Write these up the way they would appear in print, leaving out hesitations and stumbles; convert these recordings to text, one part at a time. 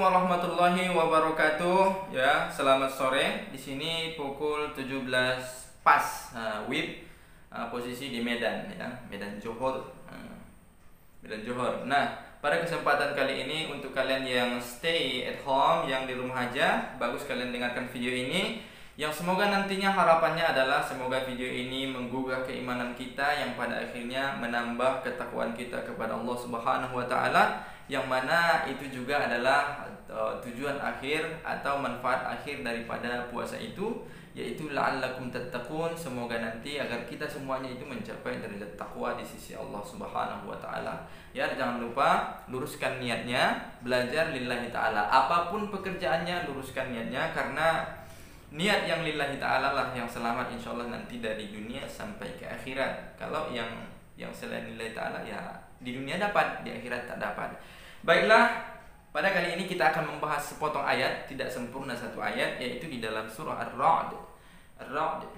Warahmatullahi Wabarakatuh. Ya, selamat sore. Di sini pukul 17 pas. WIB posisi di Medan, ya, Medan Johor. Medan Johor. Nah, pada kesempatan kali ini untuk kalian yang stay at home, yang di rumah aja, bagus kalian dengarkan video ini. Yang semoga nantinya harapannya adalah semoga video ini menggugah keimanan kita, yang pada akhirnya menambah ketakwaan kita kepada Allah Subhanahu wa taala, yang mana itu juga adalah tujuan akhir atau manfaat akhir daripada puasa itu, yaitu la'allakum tattaqun. Semoga nanti agar kita semuanya itu mencapai derajat takwa di sisi Allah Subhanahu wa taala. Ya, jangan lupa luruskan niatnya, belajar lillahi taala. Apapun pekerjaannya, luruskan niatnya, karena niat yang lillahi ta'ala lah yang selamat insyaallah nanti dari dunia sampai ke akhirat. Kalau yang selain lillahi ta'ala, ya di dunia dapat, di akhirat tak dapat. Baiklah, pada kali ini kita akan membahas sepotong ayat, tidak sempurna satu ayat, yaitu di dalam surah Ar-Ra'd. Ar-Ra'd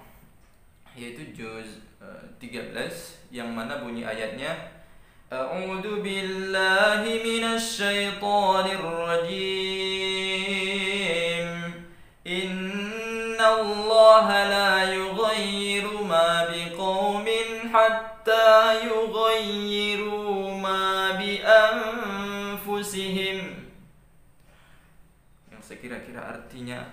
yaitu juz 13, yang mana bunyi ayatnya, A'udzu billahi minasy syaithanir rajim. Allah la yughayyiru ma biqaumin hatta yughayyiru ma bi anfusihim. Yang sekira-kira artinya,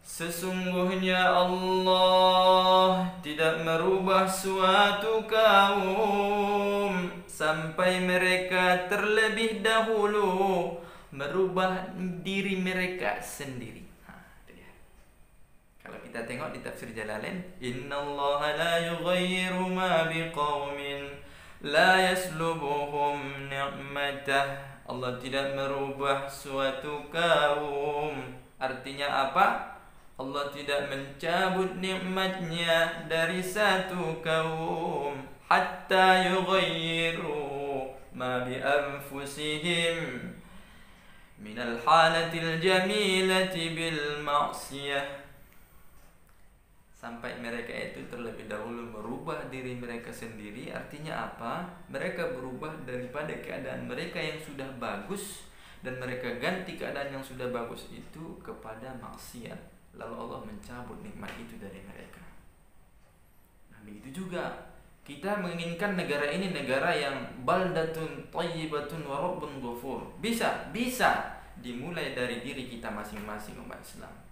sesungguhnya Allah tidak merubah suatu kaum sampai mereka terlebih dahulu merubah diri mereka sendiri. Kalau kita tengok di tafsir Jalalain, innallaha la yughayyiru ma biqaumin la yaslubuhum ni'matah. Allah tidak merubah suatu kaum. Artinya apa? Allah tidak mencabut nikmatnya dari satu kaum hatta yughayyiru ma bi anfusihim minal halatil jamilati bil ma'siyah. Sampai mereka itu terlebih dahulu merubah diri mereka sendiri. Artinya apa? Mereka berubah daripada keadaan mereka yang sudah bagus, dan mereka ganti keadaan yang sudah bagus itu kepada maksiat. Lalu Allah mencabut nikmat itu dari mereka. Nah, begitu juga kita menginginkan negara ini negara yang baldatun thayyibatun wa rabbun ghafur. Bisa dimulai dari diri kita masing-masing umat Islam.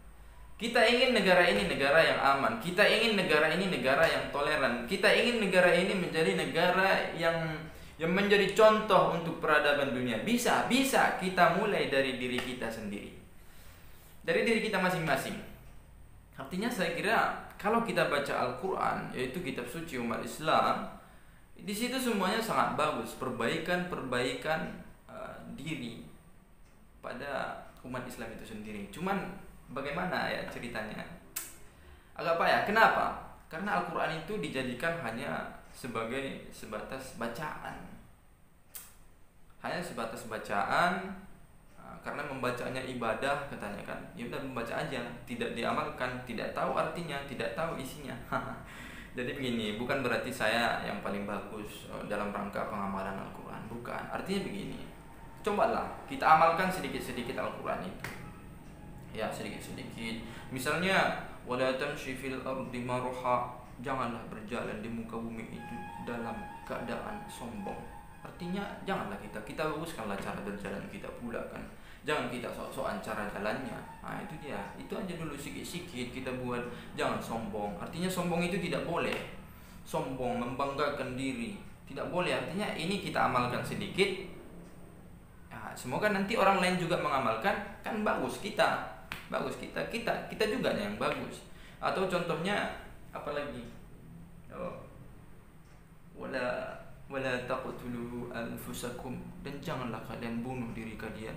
Kita ingin negara ini negara yang aman. Kita ingin negara ini negara yang toleran. Kita ingin negara ini menjadi negara yang menjadi contoh untuk peradaban dunia. Bisa kita mulai dari diri kita sendiri, dari diri kita masing-masing. Artinya saya kira kalau kita baca Al-Quran, yaitu kitab suci umat Islam, di situ semuanya sangat bagus, perbaikan diri pada umat Islam itu sendiri. Cuman bagaimana ya ceritanya? Agak payah. Kenapa? Karena Al-Quran itu dijadikan hanya sebagai sebatas bacaan. Hanya sebatas bacaan, karena membacanya ibadah katanya kan. Ya udah membaca aja, tidak diamalkan, tidak tahu artinya, tidak tahu isinya. Jadi begini, bukan berarti saya yang paling bagus dalam rangka pengamalan Al-Quran. Bukan. Artinya begini, cobalah kita amalkan sedikit-sedikit Al-Quran itu. Ya, sedikit-sedikit. Misalnya, wala tamshi fil ardi marha, janganlah berjalan di muka bumi itu dalam keadaan sombong. Artinya janganlah kita baguskanlah cara berjalan kita pula kan. Jangan kita sok-sokan cara jalannya. Nah, itu dia. Itu aja dulu sikit-sikit kita buat, jangan sombong. Artinya sombong itu tidak boleh. Sombong, membanggakan diri, tidak boleh. Artinya ini kita amalkan sedikit. Ya, semoga nanti orang lain juga mengamalkan, kan bagus kita juga yang bagus. Atau contohnya apalagi, wala taqtulu anfusakum, dan janganlah kalian bunuh diri kalian.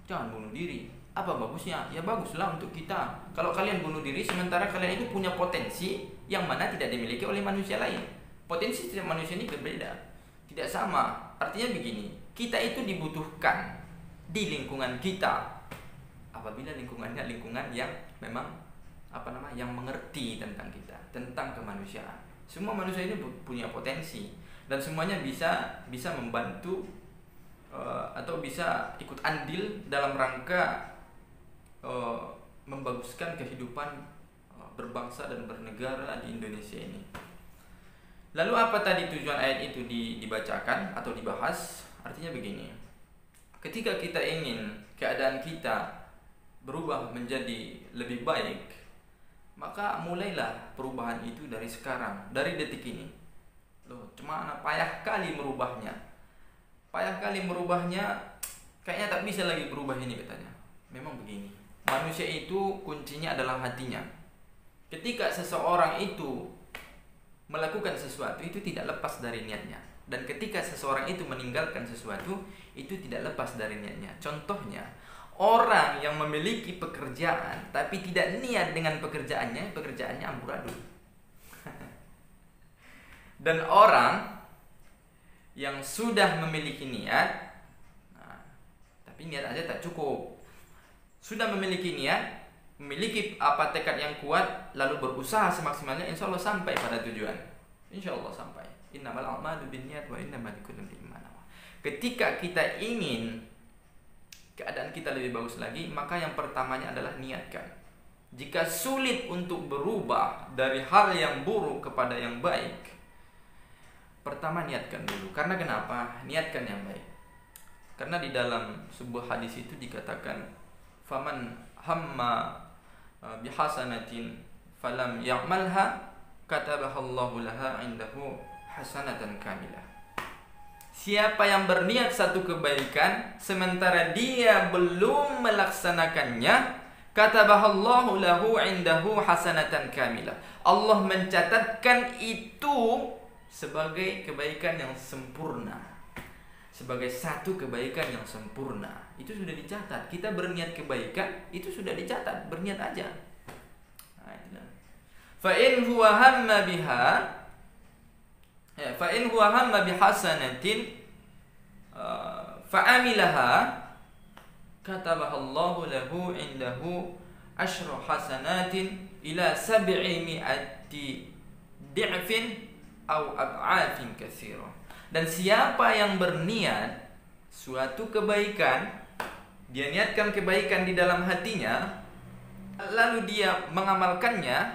Jangan bunuh diri. Apa bagusnya? Ya baguslah untuk kita. Kalau kalian bunuh diri sementara kalian itu punya potensi yang mana tidak dimiliki oleh manusia lain. Potensi setiap manusia ini berbeda, tidak sama. Artinya begini, kita itu dibutuhkan di lingkungan kita apabila lingkungannya lingkungan yang memang yang mengerti tentang kita, tentang kemanusiaan. Semua manusia ini punya potensi, dan semuanya bisa membantu atau bisa ikut andil dalam rangka membaguskan kehidupan berbangsa dan bernegara di Indonesia ini. Lalu apa tadi tujuan ayat itu dibacakan atau dibahas? Artinya begini, ketika kita ingin keadaan kita berubah menjadi lebih baik, maka mulailah perubahan itu dari sekarang, dari detik ini. Loh, cuma payah kali merubahnya. Payah kali merubahnya, kayaknya tak bisa lagi berubah ini katanya. Memang begini, manusia itu kuncinya adalah hatinya. Ketika seseorang itu melakukan sesuatu, itu tidak lepas dari niatnya. Dan ketika seseorang itu meninggalkan sesuatu, itu tidak lepas dari niatnya. Contohnya, orang yang memiliki pekerjaan tapi tidak niat dengan pekerjaannya amburadul. Dan orang yang sudah memiliki niat, tapi niat aja tak cukup. Sudah memiliki niat, memiliki tekad yang kuat, lalu berusaha semaksimalnya, insya Allah sampai pada tujuan. Insya Allah sampai. Innamal a'malu binniyat wa innamal likulli imrin ma nawa. Ketika kita ingin keadaan kita lebih bagus lagi, maka yang pertamanya adalah niatkan. Jika sulit untuk berubah dari hal yang buruk kepada yang baik, pertama niatkan dulu. Karena kenapa? Niatkan yang baik. Karena di dalam sebuah hadis itu dikatakan, faman hamma bihasanatin falam ya'malha katabahallahu laha indahu hasanatan kamilah. Siapa yang berniat satu kebaikan sementara dia belum melaksanakannya, katabahallahu lahu indahu hasanatan kamilah. Allah mencatatkan itu sebagai kebaikan yang sempurna, sebagai satu kebaikan yang sempurna. Itu sudah dicatat. Kita berniat kebaikan, itu sudah dicatat. Berniat aja. Fa in huwa hamma biha, fa in huwa hamma bihasanatin fa amilaha katabahallahu lahu indahu asyra hasanatin ila 700 di'fin au ad'afin katsira. Dan siapa yang berniat suatu kebaikan, dia niatkan kebaikan di dalam hatinya, lalu dia mengamalkannya,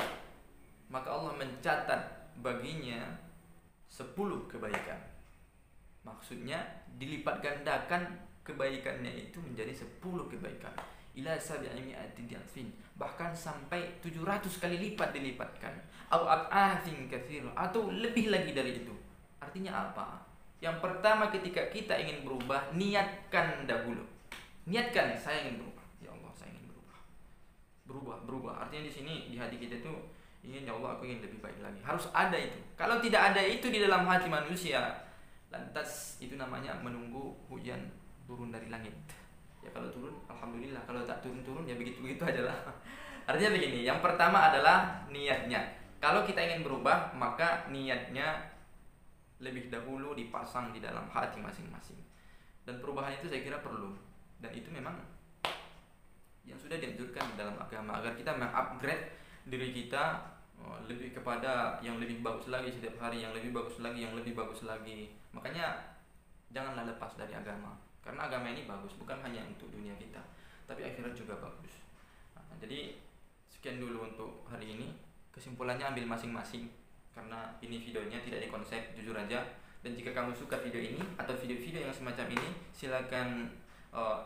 maka Allah mencatat baginya 10 kebaikan. Maksudnya dilipat gandakan kebaikannya itu menjadi 10 kebaikan. Ila 700 di'fin, bahkan sampai 700 kali lipat dilipatkan. Au ad'afin katsira, atau lebih lagi dari itu. Artinya apa? Yang pertama, ketika kita ingin berubah, niatkan dahulu. Niatkan, saya ingin berubah. Ya Allah, saya ingin berubah. Berubah. Artinya di sini di hati kita itu ingin, ya Allah, aku ingin lebih baik lagi. Harus ada itu. Kalau tidak ada itu di dalam hati manusia, lantas itu namanya menunggu hujan turun dari langit. Ya kalau turun, alhamdulillah. Kalau tak turun-turun, ya begitu-begitu aja lah. Artinya begini, yang pertama adalah niatnya. Kalau kita ingin berubah, maka niatnya lebih dahulu dipasang di dalam hati masing-masing. Dan perubahan itu saya kira perlu. Dan itu memang yang sudah dianjurkan dalam agama, agar kita mengupgrade diri kita lebih kepada yang lebih bagus lagi setiap hari, yang lebih bagus lagi, yang lebih bagus lagi. Makanya janganlah lepas dari agama. Karena agama ini bagus, bukan hanya untuk dunia kita, tapi akhirat juga bagus. Jadi sekian dulu untuk hari ini. Kesimpulannya ambil masing-masing, karena ini videonya tidak dikonsep, jujur aja. Dan jika kamu suka video ini atau video-video yang semacam ini, silakan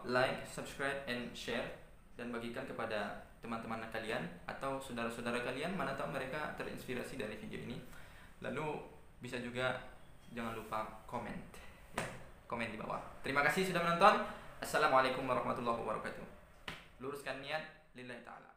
like, subscribe, and share, dan bagikan kepada teman-teman kalian atau saudara-saudara kalian, mana tahu mereka terinspirasi dari video ini. Lalu bisa juga jangan lupa komen di bawah. Terima kasih sudah menonton. Assalamualaikum warahmatullahi wabarakatuh. Luruskan niat lillahi ta'ala.